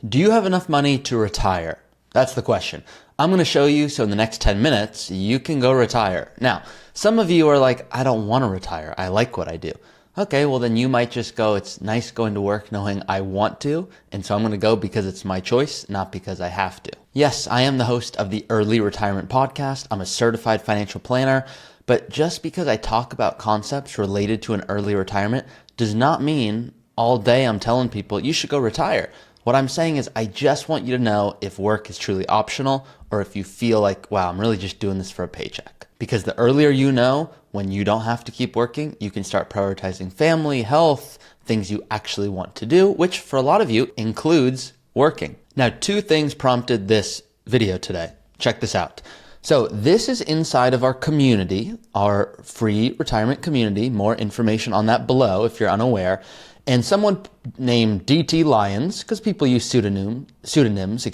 Do you have enough money to retire? That's the question. I'm going to show you so in the next 10 minutes, you can go retire. Now, some of you are like, I don't want to retire. I like what I do. Okay, well then you might just go, it's nice going to work knowing I want to, and so I'm going to go because it's my choice, not because I have to. Yes, I am the host of the Early Retirement Podcast. I'm a certified financial planner, but just because I talk about concepts related to an early retirement does not mean all day I'm telling people you should go retire. What I'm saying is I just want you to know if work is truly optional or if you feel like, wow, I'm really just doing this for a paycheck. Because the earlier you know when you don't have to keep working, you can start prioritizing family, health, things you actually want to do, which for a lot of you includes working. Now, two things prompted this video today. Check this out. So this is inside of our community, our free retirement community. More information on that below if you're unaware. And someone named DT Lyons, because people use pseudonyms,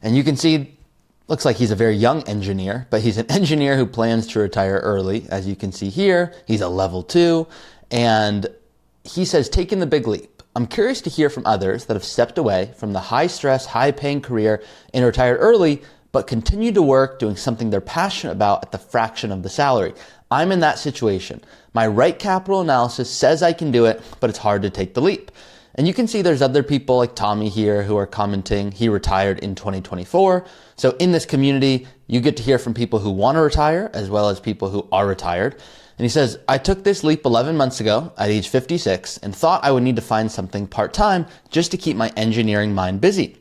and you can see, looks like he's a very young engineer, but he's an engineer who plans to retire early. As you can see here, he's a level 2, and he says, taking the big leap. I'm curious to hear from others that have stepped away from the high-stress, high-paying career and retired early, but continue to work doing something they're passionate about at the fraction of the salary. I'm in that situation. My right capital analysis says I can do it, but it's hard to take the leap. And you can see there's other people like Tommy here who are commenting. He retired in 2024. So in this community, you get to hear from people who want to retire as well as people who are retired. And he says, I took this leap 11 months ago at age 56 and thought I would need to find something part-time just to keep my engineering mind busy.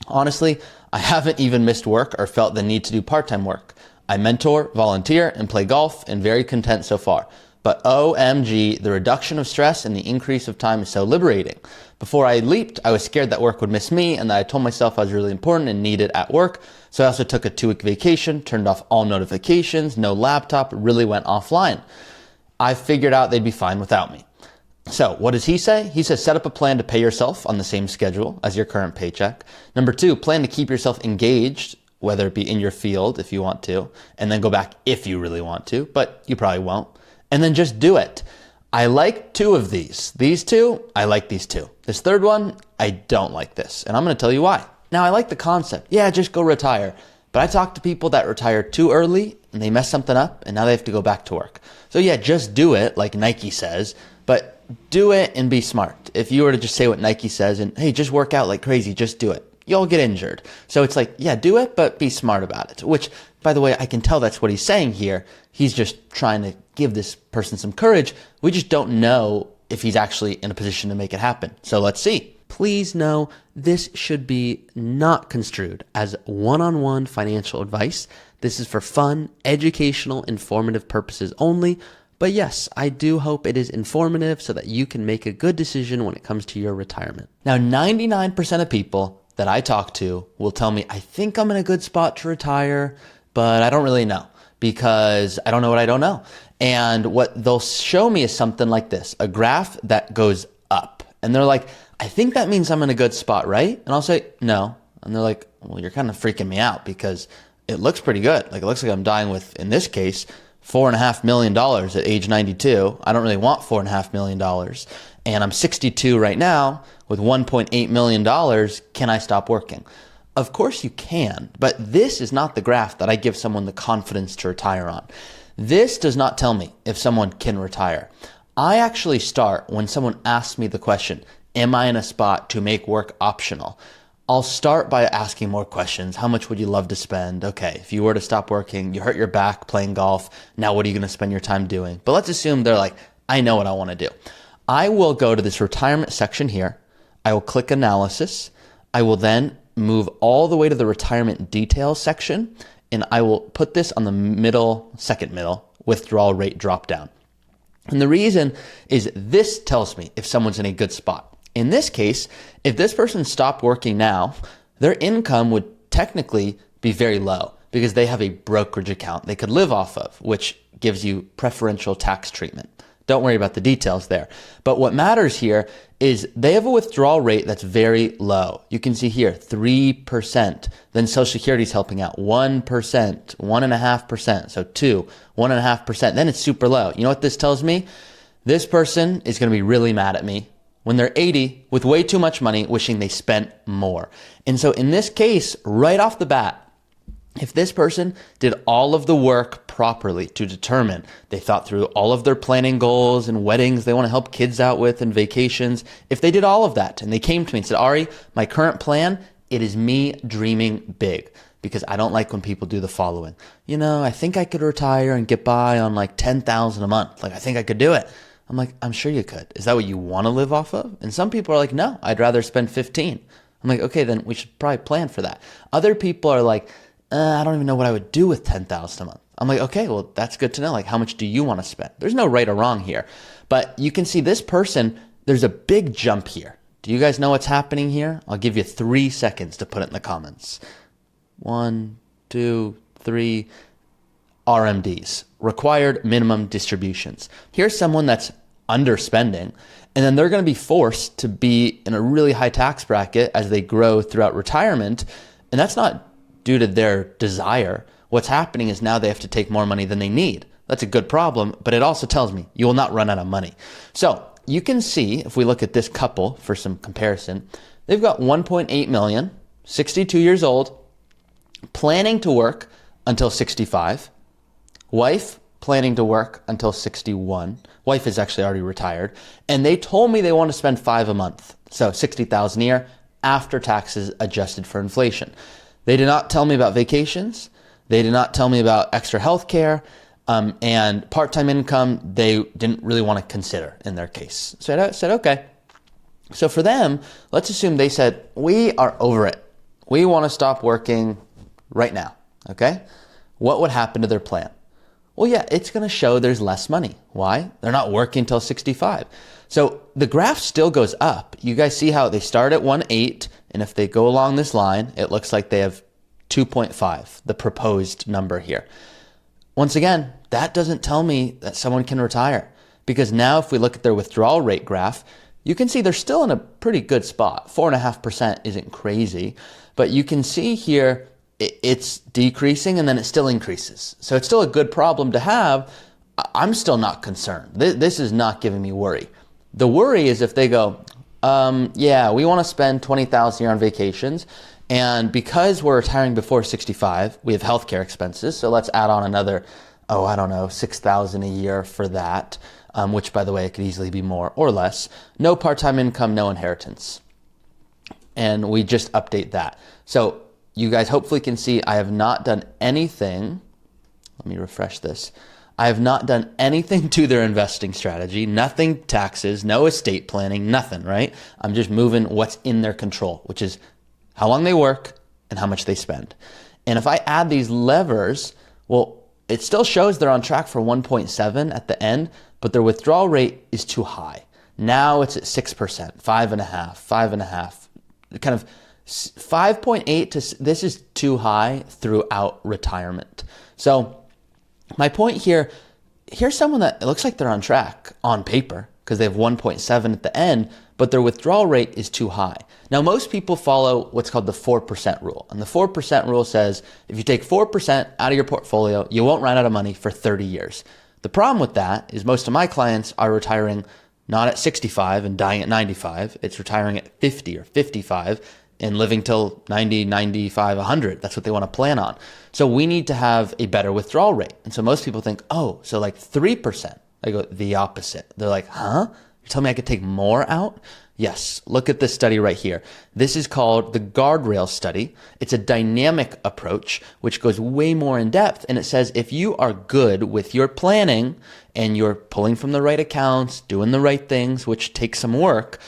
Honestly, I haven't even missed work or felt the need to do part-time work. I mentor, volunteer, and play golf and very content so far. But OMG, the reduction of stress and the increase of time is so liberating. Before I leaped, I was scared that work would miss me and that I told myself I was really important and needed at work. So I also took a 2-week vacation, turned off all notifications, no laptop, really went offline. I figured out they'd be fine without me. So what does he say? He says, set up a plan to pay yourself on the same schedule as your current paycheck. Number 2, plan to keep yourself engaged, whether it be in your field if you want to, and then go back if you really want to, but you probably won't. And then just do it. I like 2 of these. These 2, I like these 2. This third one, I don't like this. And I'm going to tell you why. Now, I like the concept. Yeah, just go retire. But I talk to people that retire too early and they mess something up and now they have to go back to work. So yeah, just do it like Nike says, but do it and be smart. If you were to just say what Nike says and, hey, just work out like crazy, just do it, you'll get injured. So it's like, yeah, do it, but be smart about it. Which, by the way, I can tell that's what he's saying here. He's just trying to give this person some courage. We just don't know if he's actually in a position to make it happen. So let's see. Please know this should be not construed as one-on-one financial advice. This is for fun, educational, informative purposes only. But yes, I do hope it is informative so that you can make a good decision when it comes to your retirement. Now, 99% of people that I talk to will tell me, I think I'm in a good spot to retire, but I don't really know because I don't know what I don't know. And what they'll show me is something like this, a graph that goes up. And they're like, I think that means I'm in a good spot, right? And I'll say, no. And they're like, well, you're kind of freaking me out because it looks pretty good. Like, it looks like I'm dying with, in this case, $4.5 million at age 92. I don't really want $4.5 million. And I'm 62 right now with $1.8 million. Can I stop working? Of course you can, but this is not the graph that I give someone the confidence to retire on. This does not tell me if someone can retire. I actually start when someone asks me the question, am I in a spot to make work optional? I'll start by asking more questions. How much would you love to spend? Okay, if you were to stop working, you hurt your back playing golf. Now what are you going to spend your time doing? But let's assume they're like, I know what I want to do. I will go to this retirement section here. I will click analysis. I will then move all the way to the retirement details section. And I will put this on the middle, second middle, withdrawal rate drop down. And the reason is this tells me if someone's in a good spot. In this case, if this person stopped working now, their income would technically be very low because they have a brokerage account they could live off of, which gives you preferential tax treatment. Don't worry about the details there. But what matters here is they have a withdrawal rate that's very low. You can see here, 3%. Then Social Security is helping out, 1%, 1.5%. So 1.5%. Then it's super low. You know what this tells me? This person is going to be really mad at me when they're 80 with way too much money, wishing they spent more. And so in this case, right off the bat, if this person did all of the work properly to determine, they thought through all of their planning goals and weddings they want to help kids out with and vacations, if they did all of that and they came to me and said, Ari, my current plan, it is me dreaming big, because I don't like when people do the following. I think I could retire and get by on like 10,000 a month. Like, I think I could do it. I'm like, I'm sure you could. Is that what you want to live off of? And some people are like, no, I'd rather spend 15. I'm like, okay, then we should probably plan for that. Other people are like, I don't even know what I would do with 10,000 a month. I'm like, okay, well, that's good to know. Like, how much do you want to spend? There's no right or wrong here. But you can see this person, there's a big jump here. Do you guys know what's happening here? I'll give you 3 seconds to put it in the comments. 1, 2, 3. RMDs, required minimum distributions. Here's someone that's underspending, and then they're going to be forced to be in a really high tax bracket as they grow throughout retirement. And that's not due to their desire. What's happening is now they have to take more money than they need. That's a good problem, but it also tells me you will not run out of money. So you can see, if we look at this couple for some comparison, they've got 1.8 million, 62 years old, planning to work until 65. Wife planning to work until 61. Wife is actually already retired. And they told me they want to spend $5 a month. So 60,000 a year after taxes adjusted for inflation. They did not tell me about vacations. They did not tell me about extra health care. And part-time income, they didn't really want to consider in their case. So I said, okay. So for them, let's assume they said, we are over it. We want to stop working right now. Okay? What would happen to their plan? Well, yeah, it's going to show there's less money. Why? They're not working until 65. So the graph still goes up. You guys see how they start at 1.8, and if they go along this line, it looks like they have 2.5, the proposed number here. Once again, that doesn't tell me that someone can retire, because now if we look at their withdrawal rate graph, you can see they're still in a pretty good spot. 4.5% isn't crazy, but you can see here it's decreasing and then it still increases. So it's still a good problem to have. I'm still not concerned. This is not giving me worry. The worry is if they go, yeah, we want to spend 20,000 a year on vacations, and because we're retiring before 65, we have healthcare expenses. So let's add on another, 6,000 a year for that, which, by the way, it could easily be more or less. No part-time income, no inheritance. And we just update that. So you guys hopefully can see I have not done anything. Let me refresh this. I have not done anything to their investing strategy, nothing taxes, no estate planning, nothing, right? I'm just moving what's in their control, which is how long they work and how much they spend. And if I add these levers, well, it still shows they're on track for 1.7 at the end, but their withdrawal rate is too high. Now it's at 6%, 5.5, kind of 5.8 to, this is too high throughout retirement. So my point here, here's someone that it looks like they're on track on paper because they have 1.7 at the end, but their withdrawal rate is too high. Now, most people follow what's called the 4% rule. And the 4% rule says if you take 4% out of your portfolio, you won't run out of money for 30 years. The problem with that is most of my clients are retiring not at 65 and dying at 95. It's retiring at 50 or 55 and living till 90, 95, 100. That's what they want to plan on. So we need to have a better withdrawal rate. And so most people think, oh, so like 3%. I go the opposite. They're like, huh? You tell me I could take more out? Yes. Look at this study right here. This is called the Guardrail study. It's a dynamic approach, which goes way more in depth. And it says if you are good with your planning and you're pulling from the right accounts, doing the right things, which takes some work,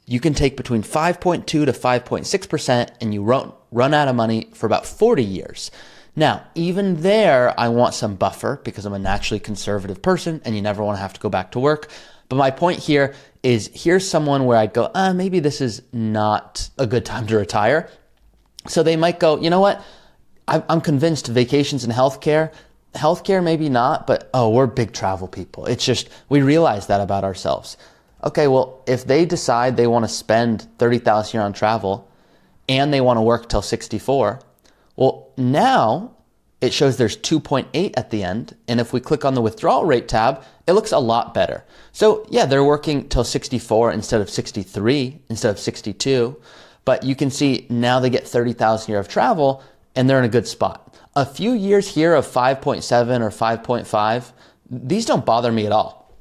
you can take between 5.2 to 5.6% and you run out of money for about 40 years. Now, even there, I want some buffer because I'm a naturally conservative person and you never want to have to go back to work. But my point here is here's someone where I'd go, maybe this is not a good time to retire. So they might go, you know what? I'm convinced vacations and healthcare maybe not, but we're big travel people. It's just, we realize that about ourselves. Okay, well, if they decide they want to spend 30,000 a year on travel and they want to work till 64, well, now it shows there's 2.8 at the end. And if we click on the withdrawal rate tab, it looks a lot better. So yeah, they're working till 64 instead of 63, instead of 62. But you can see now they get 30,000 a year of travel and they're in a good spot. A few years here of 5.7 or 5.5, these don't bother me at all.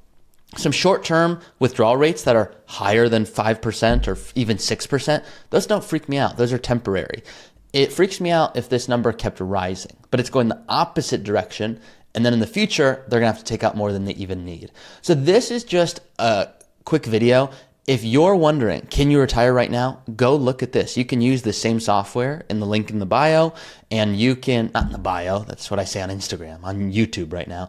Some short-term withdrawal rates that are higher than 5% or even 6%, those don't freak me out. Those are temporary. It freaks me out if this number kept rising, but it's going the opposite direction. And then in the future, they're gonna have to take out more than they even need. So this is just a quick video. If you're wondering, can you retire right now? Go look at this. You can use the same software in the link in the bio, and you can, not in the bio, that's what I say on Instagram, on YouTube right now,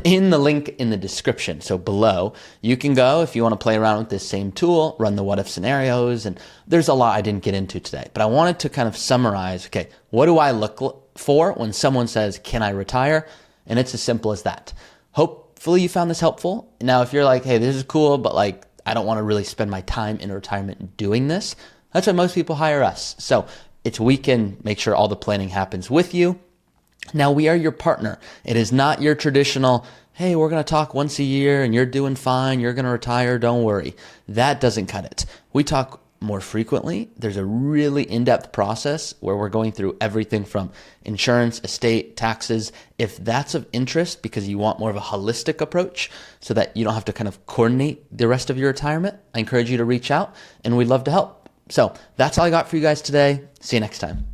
in the link in the description. So below, you can go if you want to play around with this same tool, run the what if scenarios, and there's a lot I didn't get into today, but I wanted to kind of summarize, okay, what do I look for when someone says, can I retire? And it's as simple as that. Hopefully you found this helpful. Now, if you're like, hey, this is cool, but like, I don't want to really spend my time in retirement doing this, that's why most people hire us. So we can make sure all the planning happens with you. Now, we are your partner. It is not your traditional, hey, we're going to talk once a year and you're doing fine, you're going to retire, don't worry. That doesn't cut it. We talk more frequently. There's a really in-depth process where we're going through everything from insurance, estate, taxes. If that's of interest because you want more of a holistic approach so that you don't have to kind of coordinate the rest of your retirement, I encourage you to reach out and we'd love to help. So that's all I got for you guys today. See you next time.